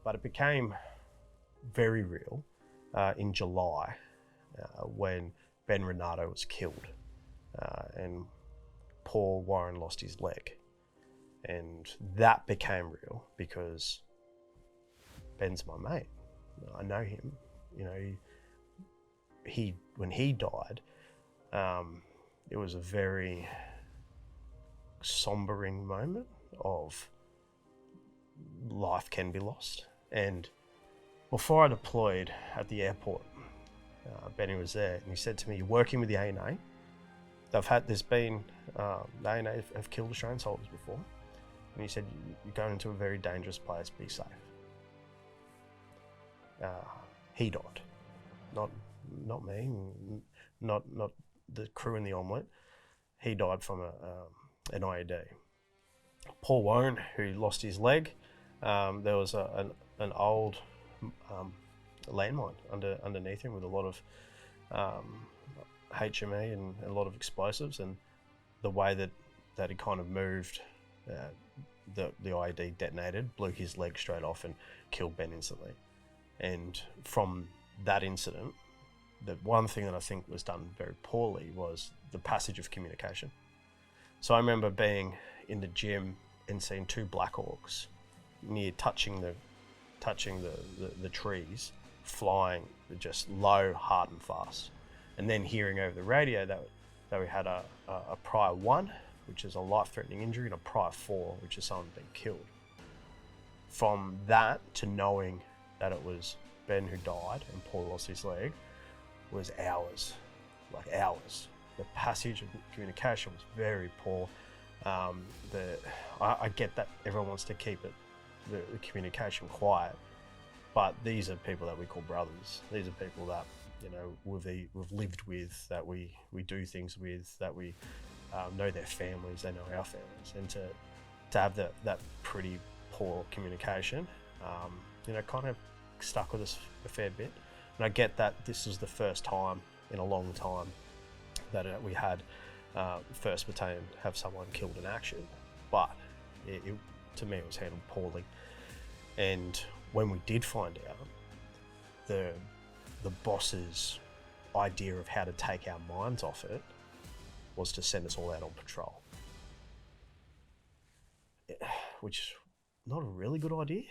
But it became very real in July when Ben Ranaudo was killed and Paul Warren lost his leg. And that became real because Ben's my mate. I know him. You know, he when he died, it was a very sombering moment of life can be lost. And before I deployed at the airport, Benny was there and he said to me, "You're working with the ANA. The ANA have killed Australian soldiers before." And he said, "You're going into a very dangerous place, be safe." He died, not me, not the crew in the omelette. He died from an IED. Paul Warren, who lost his leg, there was an old landmine underneath him with a lot of HME and a lot of explosives, and the way that he kind of moved, the IED detonated, blew his leg straight off and killed Ben instantly. And from that incident, the one thing that I think was done very poorly was the passage of communication. So I remember being in the gym and seeing two Black Hawks near touching the trees, flying just low, hard and fast. And then hearing over the radio that we had a prior 1, which is a life-threatening injury, and a prior 4, which is someone being killed. From that to knowing that it was Ben who died and Paul lost his leg was hours, like hours. The passage of communication was very poor. I get that everyone wants to keep the communication quiet, but these are people that we call brothers. These are people that, you know, we've lived with, that we do things with, that we know their families, they know our families, and to have that pretty poor communication, you know, kind of stuck with us a fair bit. And I get that this is the first time in a long time that we had 1st Battalion have someone killed in action, but to me it was handled poorly. And when we did find out, the boss's idea of how to take our minds off it was to send us all out on patrol, which is not a really good idea.